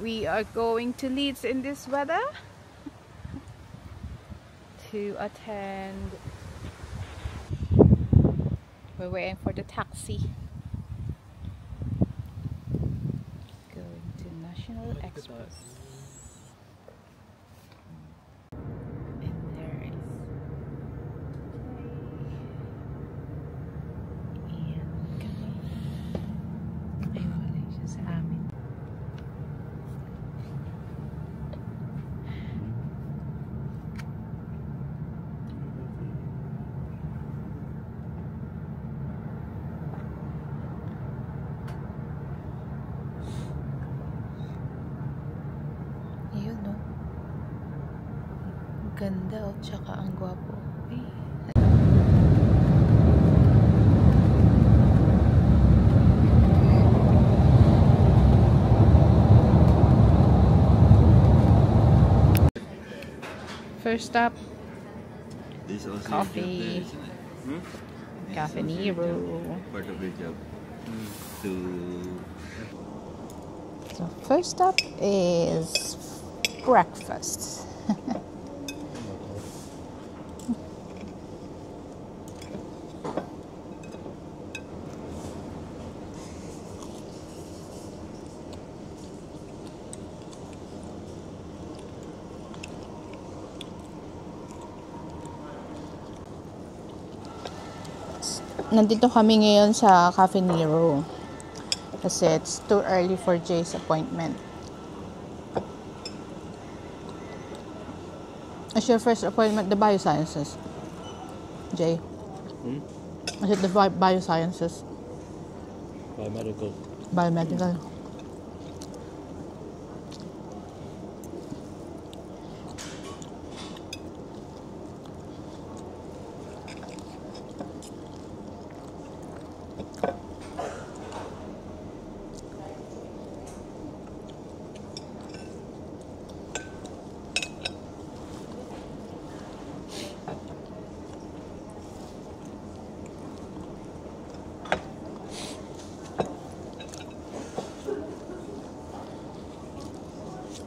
We are going to Leeds in this weather to attend. We're waiting for the taxi. Going to National Express. And there is Ian kami. Ay, wala siya sa amin. Yun, no? Ganda, oh, tsaka ang gwapo. Ay. First stop, coffee. Cafe Nero. Part of your job. So first stop is breakfast. Nandito kami ngayon sa Cafe Nero kasi it's too early for Jay's appointment. It's your first appointment, the biosciences, Jay? Is it the biosciences? Biomedical. Biomedical.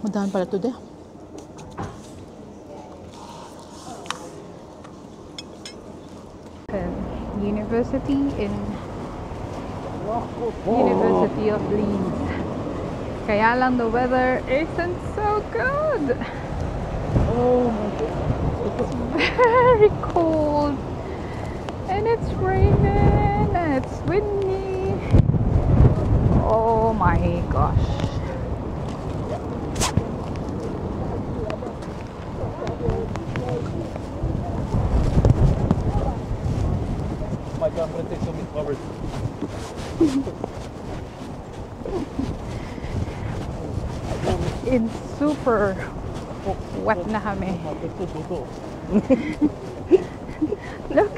Madahan pala today. University of Leeds. Kaya lang the weather isn't so good. Oh my God. It's very cold. And it's raining and it's windy. Oh my gosh. My God, I'm gonna take some covers. It's super wet na kami. Look.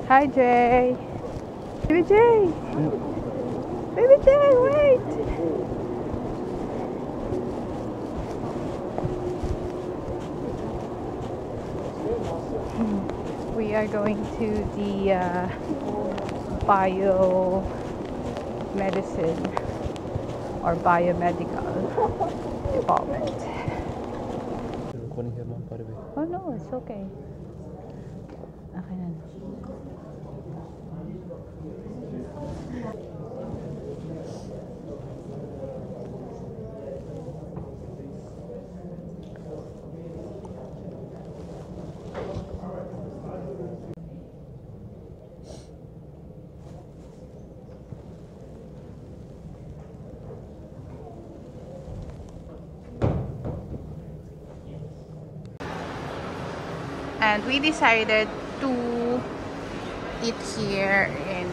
Hi, Jay. Baby Jay. Baby Jay, wait. We are going to the biomedicine or biomedical department. Oh no, it's okay. Okay na. And we decided to eat here in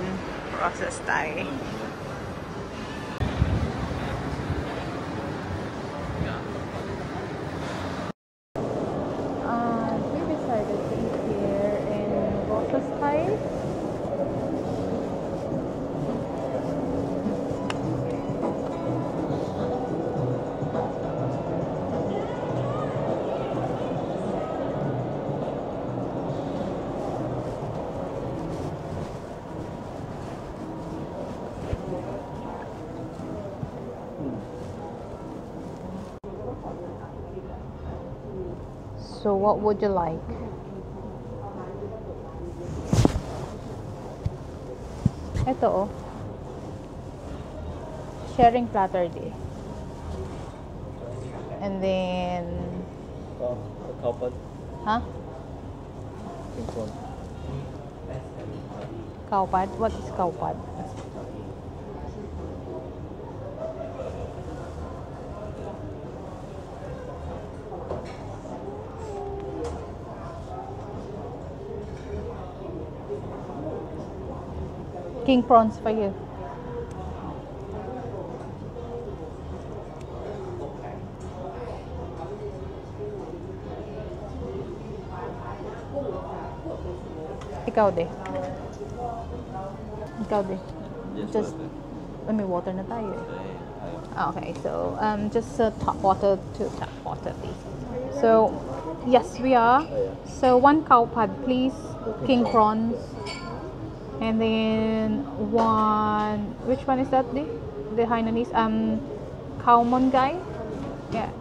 Process Thai. So what would you like? Ito oh. Sharing platter di. And then, Kapag. huh? Kaupad? What is kaupad? King prawns for you. Ikaw de. Ikaw de. Just, may water na tayo eh. Okay, so just tap water to tap water, please. So, yes, we are. So, one cow pad, please. King prawns. And then one, which one is that? The Hainanese Kaumon guy. Yeah.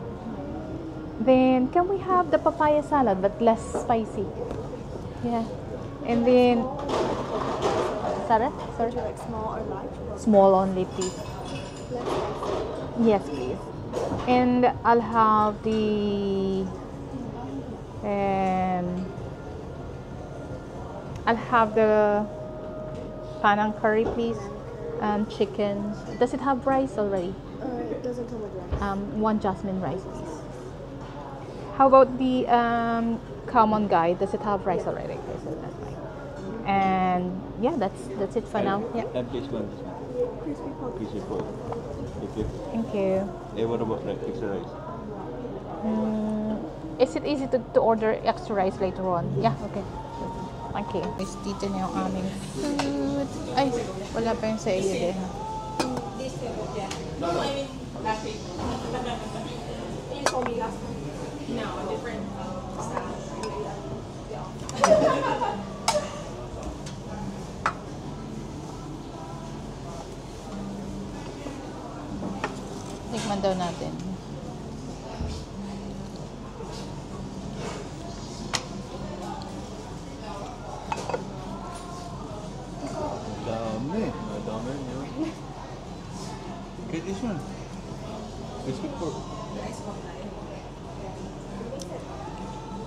Then can we have the papaya salad but less spicy? Yeah. And then, sorry. Would you like small or large? Small only, please. Less spicy. Yes, please. And I'll have the I'll have the panang curry, please. Chicken. Does it have rice already? It doesn't come with rice. One jasmine rice, please. How about the common guy? Does it have rice already? Okay, so that's fine. And yeah, that's it for now. Yeah. And please one. Crispy pork. Crispy pork. Okay. Thank you. Hey, what about like extra rice? Is it easy to order extra rice later on? Yeah, okay. Thank you. Guys, dito na yung aming food. Ay, wala pa yung sa iyo din. You told me last time. No, different style. Tikman daw natin. Dami. Madami yun. Okay, this one. Crispy pork.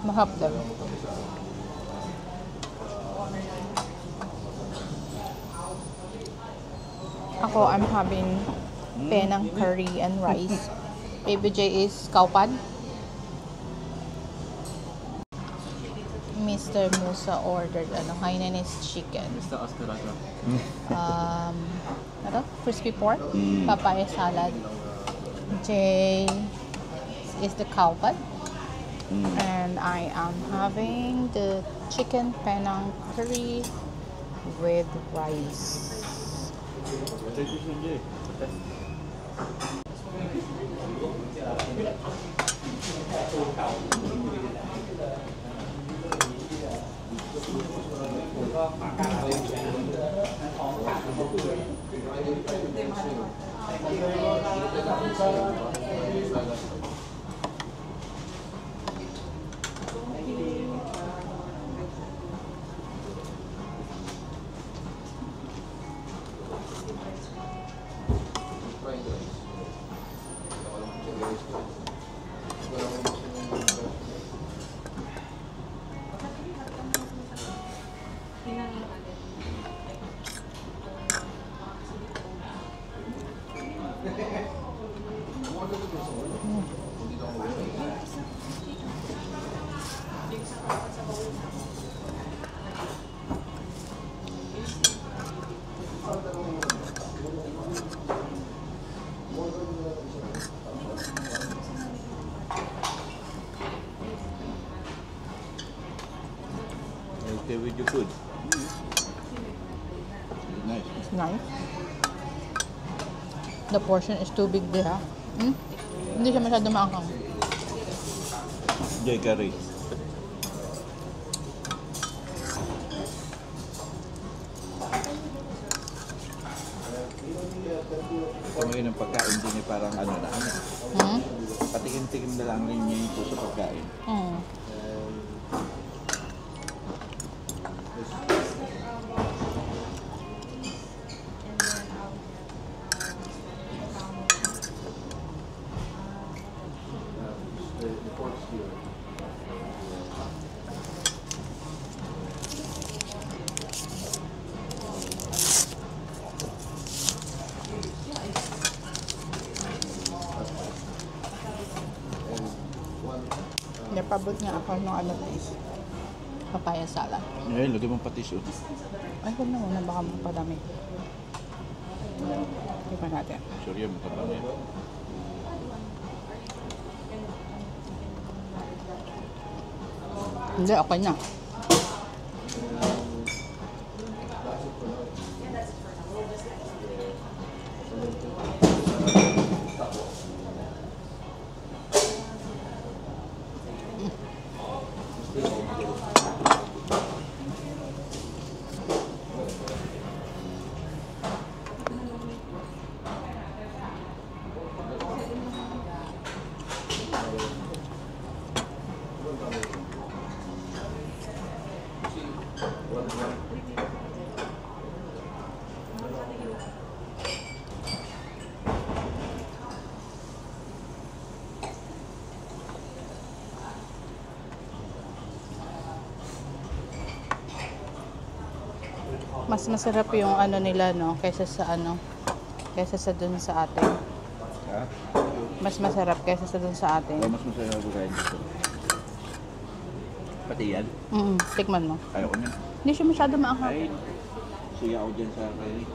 Mahap daw. Ako, I'm having penang curry and rice. Baby J is kaupad. Mr. Musa ordered Hainanese chicken. Mr. Askaraga. Crispy pork, papaya salad. J is the kaupad. And I am having the chicken penang curry with rice. Take this one, Jay. Okay with your food. Nice. It's nice. The portion is too big there. Hindi siya masyado maanghang. Jay curry. Kumain ng pagkain din parang ano na ano. Patikim-tikim na lang rin niya yung sa pagkain. Napabot nga ako ng ano please. Papaya salad. Eh, lagay mong patis yun. Ay, huwag na muna. Baka mapadami. Tignan natin. Sure yan, matabang yan. Hindi, okay na. Mas masarap yung ano nila, no? Kaysa sa ano? Kaysa sa dun sa atin. Ha? Mas masarap kaysa sa dun sa atin. Oh, mas masarap ako kain dito. Pati yan? Tikman mo. Ayaw ko niyan. Hindi siya masyado maanghang. Ay, suya ako dyan sa curry.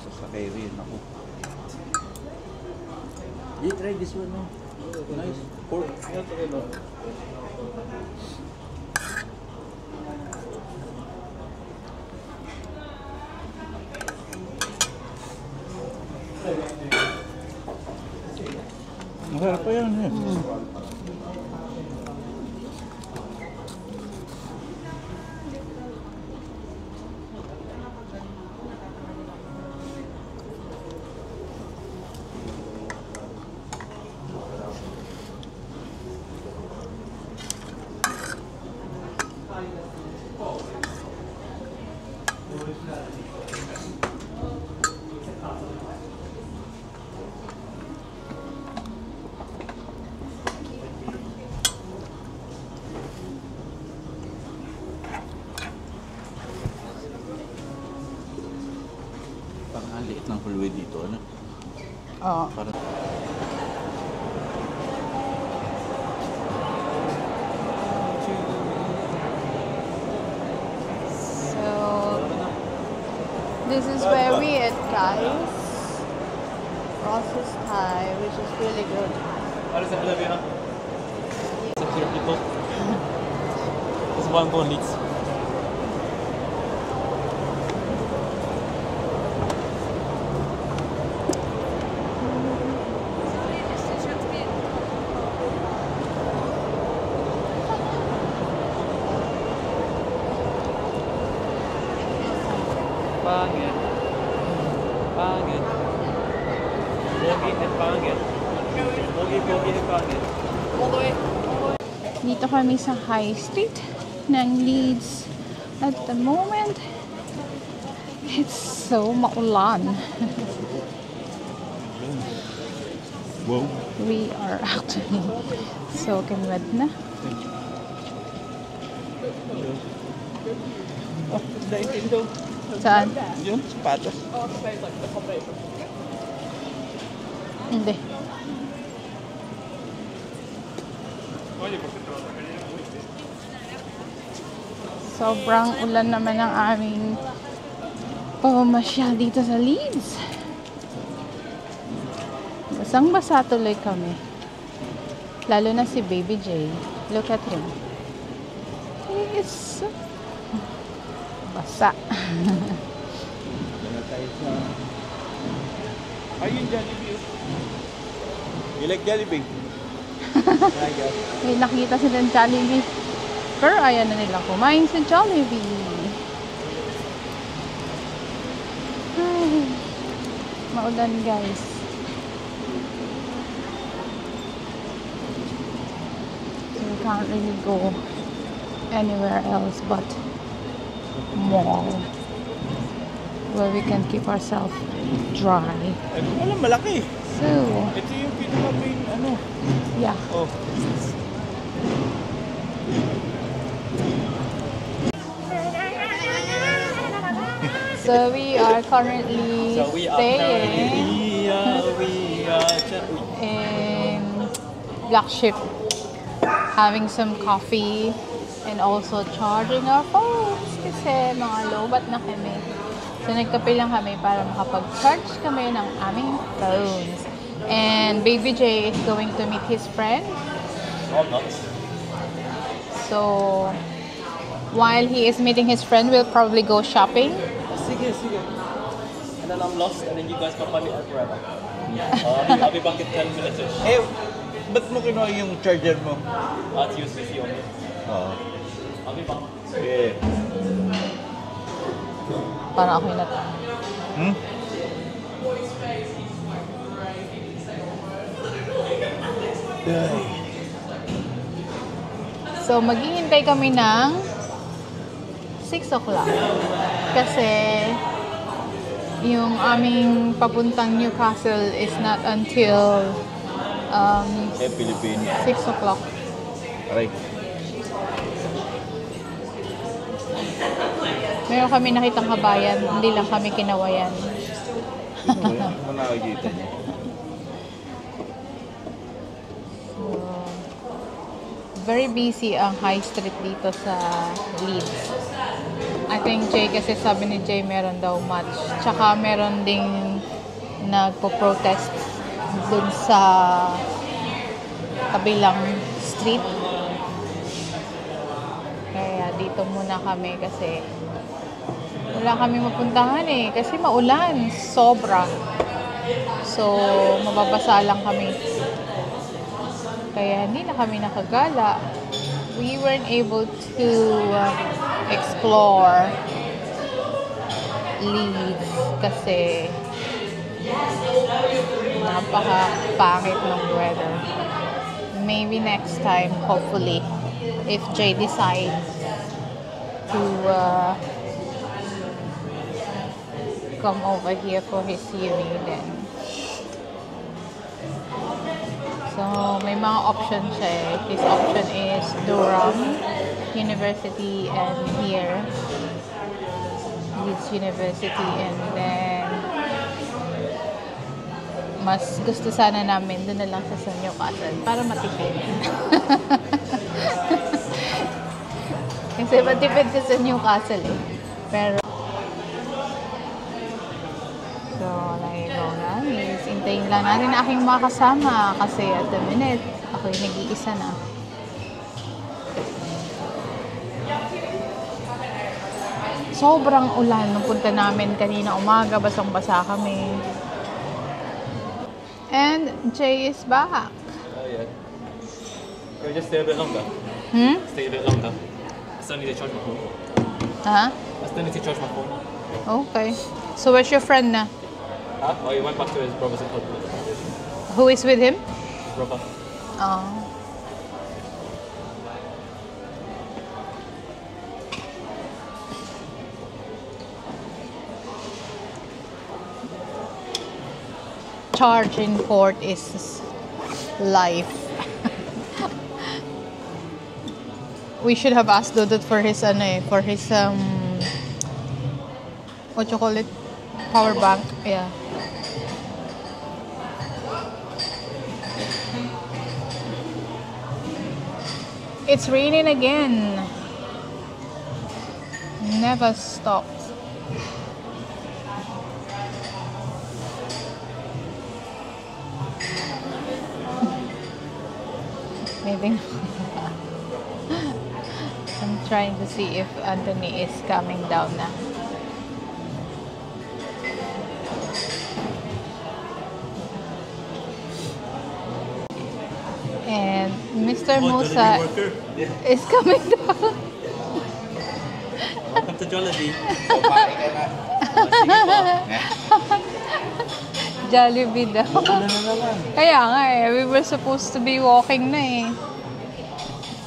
Sa curry, naku. You try this one, no? Nice. Pork. Masarap pa yan, eh. Parang ang liit ng hulwe dito, ano? Oo. Parang... So, this is where we eat, guys. Processed Thai, which is really good. How does that live here? Some here people. There's one going leads. Pangit. Pangit. Pogi and pangit. Pogi, pogi and pangit. Dito kami sa High Street ng Leeds. At the moment, it's so maulan. Wow. We are actually soaking wet na. Oh, dahil daw. Saan? Yun, sapatos. Hindi. Sobrang ulan naman ang aming pamamasyal dito sa Leeds. Basang-basa tuloy kami. Lalo na si Baby J. Look at him. He is so basa. Dala tayo sa... Ayun, Jollibee. You like Jollibee? May nakita silang Jollibee. Pero ayaw na nilang kumain sa Jollibee. Ay, maulan guys. So we can't really go anywhere else but mall where we can keep ourselves dry. Alam, malaki. So, Ito yung pinaka-main, ano. yeah. Oh. So we are currently staying in black ship, having some coffee, and also charging our phones kasi mga lobat na kami. So, nagkape lang kami para makapag-charge kami ng aming phones. And Baby J is going to meet his friend. Oh, not. So, while he is meeting his friend, we'll probably go shopping. Sige. And then I'm lost, and then you guys can find me forever. I'll be back in 10 minutes. Eh, ba't mo kinuha yung charger mo? It's USB-C only. Oo. I'll be back. Sige. Parang ako na. Hmm? So, maghihintay kami ng 6 o'clock. Kasi, yung aming papuntang Newcastle is not until Philippines. 6 o'clock. Aray. Meron kami nakitang kabayan, hindi lang kami kinawayan. Ano mo nakikita niya? So, very busy ang high street dito sa Leeds. I think Jay, kasi sabi ni Jay meron daw much. Tsaka meron ding nagpo-protest dun sa kabilang street. Kaya dito muna kami kasi wala kami mapuntahan eh. Kasi maulan. Sobra. So, mababasa lang kami. Kaya hindi na kami nakagala. We weren't able to explore Leeds kasi napaka-pangit ng weather. Maybe next time, hopefully, if Jay decides to come over here for his uni, then so, may mga options siya eh. His option is Durham University and here, Leeds University, and then mas gusto sana namin doon na lang sa Newcastle para matipid. Kasi matipid ka sa Newcastle eh. Pero so, like go guys. Hintayin lang natin ang aking mga kasama kasi at the minute, ako yung nag-iisa na. Sobrang ulan nung punta namin kanina umaga, basang-basa kami. And Jay is back. Oh, yeah. Can we just stay a bit longer? Stay a bit longer. I still need to charge my phone. Huh? I still need to charge my phone. Okay. So where's your friend na? Huh? Oh, he went back to his brother's apartment. Who is with him? Brother. Oh. Charge in port is life. We should have asked Dodot for his what you call it? Power bank. Yeah. It's raining again. Never stops. Maybe. I'm trying to see if Anthony is coming down na. And Mr. Musa is coming down. Welcome to Jollibee. Babae ka na. Jollibee daw. Ano na naman? Kaya nga eh, we were supposed to be walking na eh.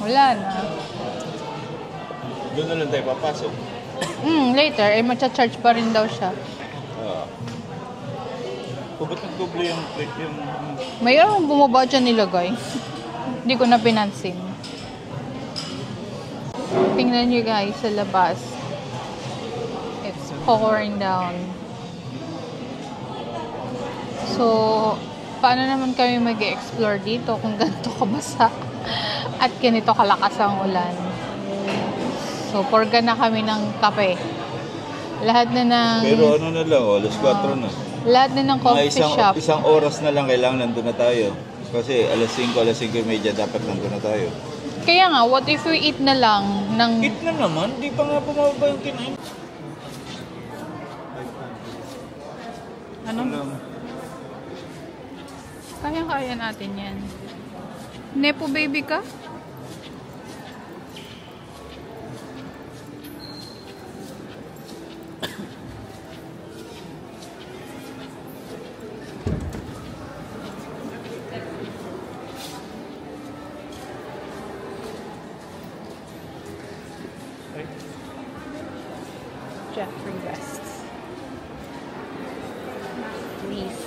Wala na. Doon na lang tayo papasok. Later, eh, matcha-charge pa rin daw siya. Oo. Ba't nag-double yung plate yung... Mayroong bumaba dyan nilagay. Hindi ko na pinansin. Tingnan nyo guys sa labas. It's pouring down. So, Paano naman kami mag-explore dito kung ganito kabasa at ganito kalakas ang ulan? So, porga na kami ng kape. Lahat na ng... Pero ano na lang, alas 4 na. Lahat na ng coffee shop. Isang oras na lang kailangan nandun na tayo. Kasi alas 5:30 dapat nandun na tayo. Kaya nga, what if we eat na lang ng... Eat na naman, di pa nga bumaba yung kinain. Ano? Kaya natin yan. Nepo baby ka? Jeffrey West. Please.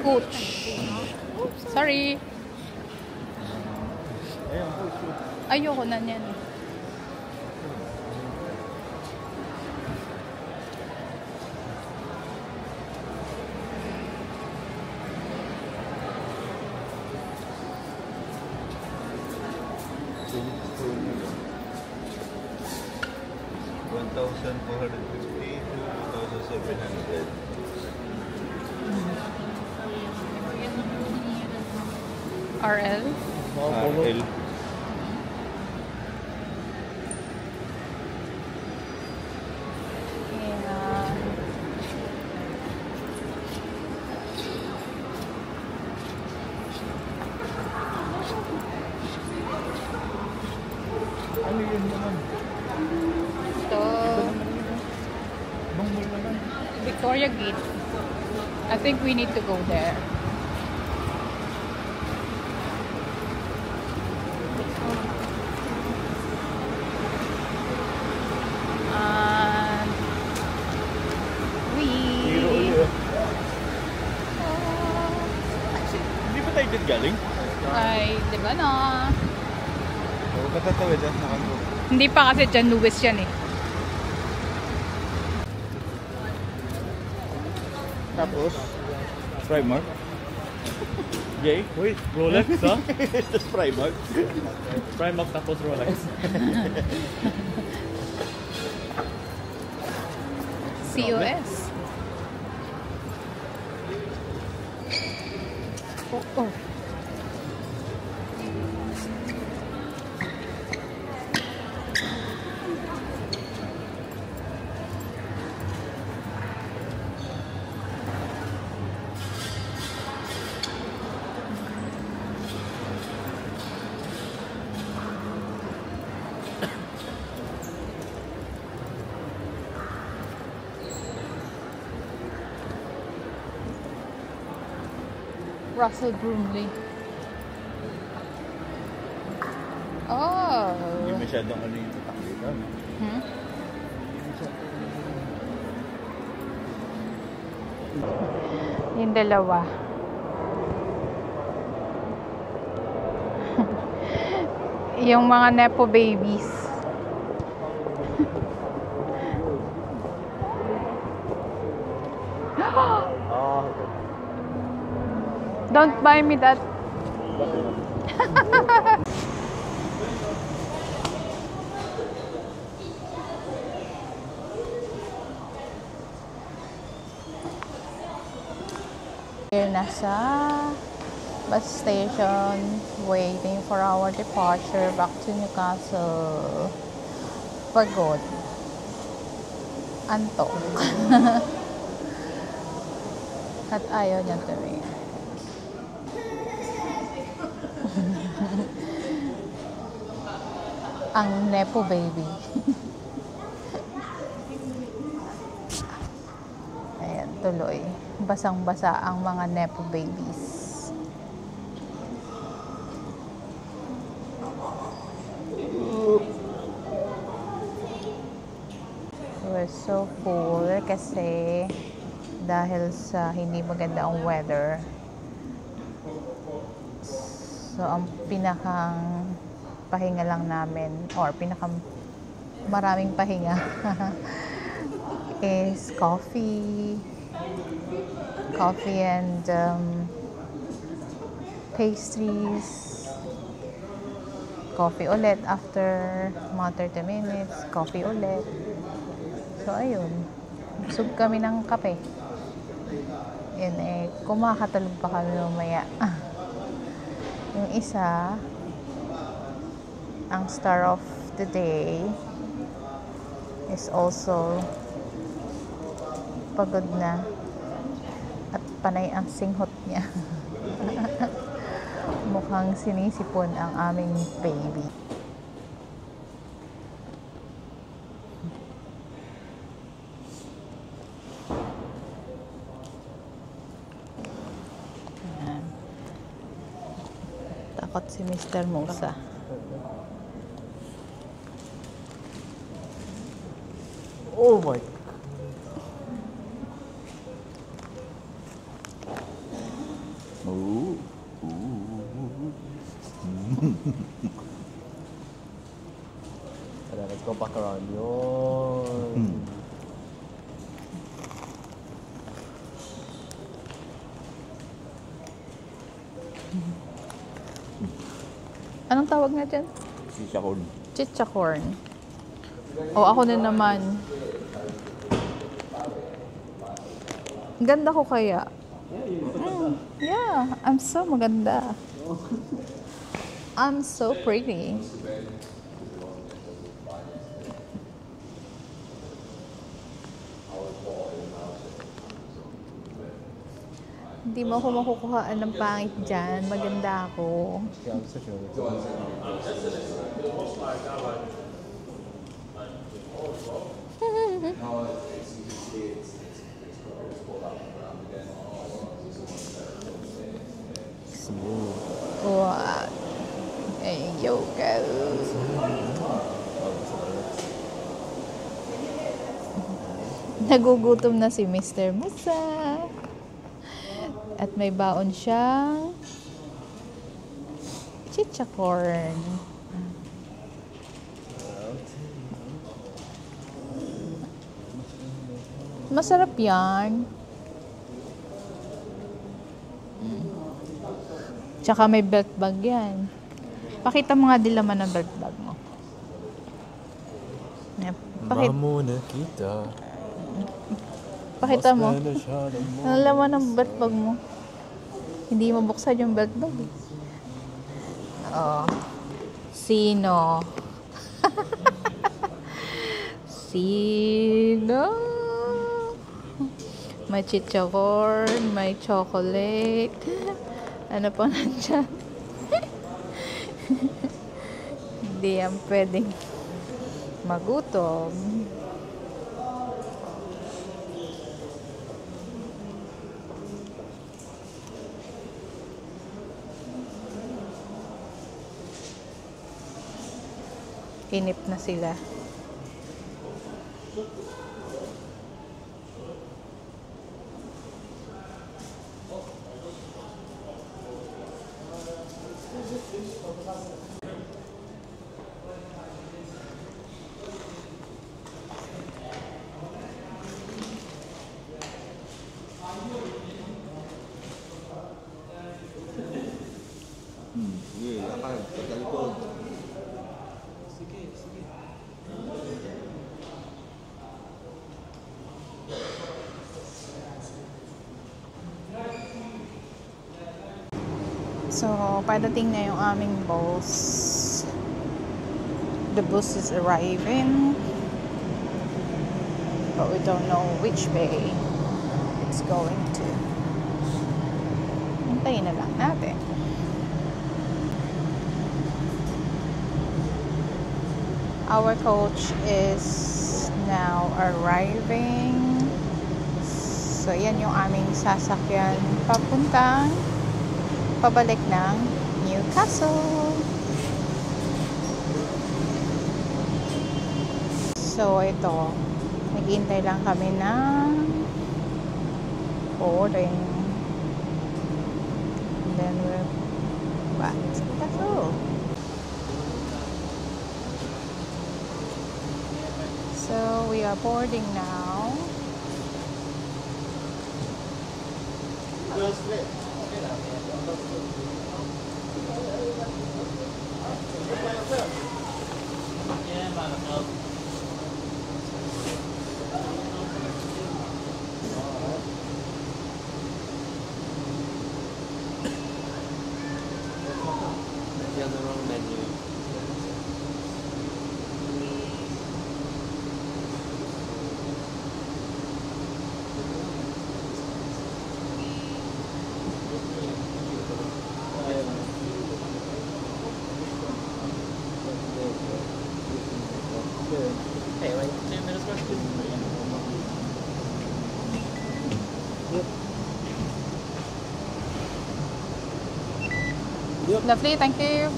Coach. Sorry. Ayoko na niyan. RL? RL. Ano yun naman? Ito. Victoria Gate. I think we need to go there. Hindi ba tayo dyan galing? Ay, di ba na? Oo, katatawid ah, nakanto. Hindi pa kasi dyan Lewis yan eh. Tapos, Primark. Jay? Wait, Rolex ha? Tapos Primark. Primark tapos Rolex. COS. Oh. Russell Broomley. Oh. Hindi masyadong ano yung tatak dito. Hmm? Yung dalawa. Yung mga nepo babies. Don't buy me that. We're nasa bus station, waiting for our departure back to Newcastle. Pagod. Antok. At ayaw niya tuloy. Ang nepo baby. Ayan, tuloy. Basang-basa ang mga nepo babies. We're so full kasi dahil sa hindi maganda ang weather. So, ang pinakang pahinga lang namin or maraming pahinga is coffee and pastries. Coffee ulit after mga 30 minutes. Coffee ulit. So, ayun. Busog kami ng kape. Yun eh, kumakatulog pa kami mamaya. Yung isa, ang star of the day is also pagod na at panay ang singhot niya. Mukhang sinisipon ang aming baby. Ayan. Takot si Mr. Musa. Oh my. Ooh. Tara, let's go back around. Yun. Anong tawag nga dyan? Chicharon. Chichacorn. O, ako na naman. Ganda ko kaya. Yeah, I'm so maganda. I'm so pretty. Hindi mo ako makukuhaan ng pangit dyan. Maganda ako. Yeah, I'm so sure. Smooth. What? Hey, yo, go. Nagugutom na si Mr. Musa. At may baon siyang chichacorn. Masarap yan. Tsaka may belt bag yan. Pakita mo nga din laman ng belt bag mo. Mamuna kita. Pakita mo. Ano laman ng belt bag mo? Hindi mo buksan yung belt bag. Oh. Sino? Sino? May chichacorn, may chocolate. Ano pa nandyan? Hindi yan pwedeng magutom. Inip na sila. Sige, lakad. Pagkalikod. So, padating na yung aming bus. The bus is arriving. But we don't know which way it's going to. Hintayin na lang natin. Our coach is now arriving. So, yan yung aming sasakyan pabalik ng Newcastle. So, ito. Naghihintay lang kami ng boarding. And then we're back to Newcastle. are boarding now. You're on the wrong menu. Hey, wait, 2 minutes worth. Lovely, thank you.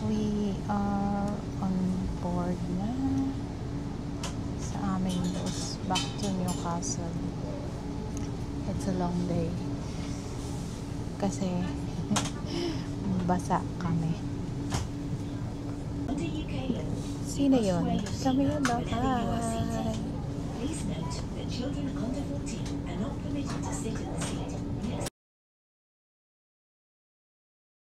We are on board na sa aming bus back to Newcastle. It's a long day kasi basa kami. Sino yun? Kami yun ba? Hi! Please note that children under 14 are not permitted to sit in the seat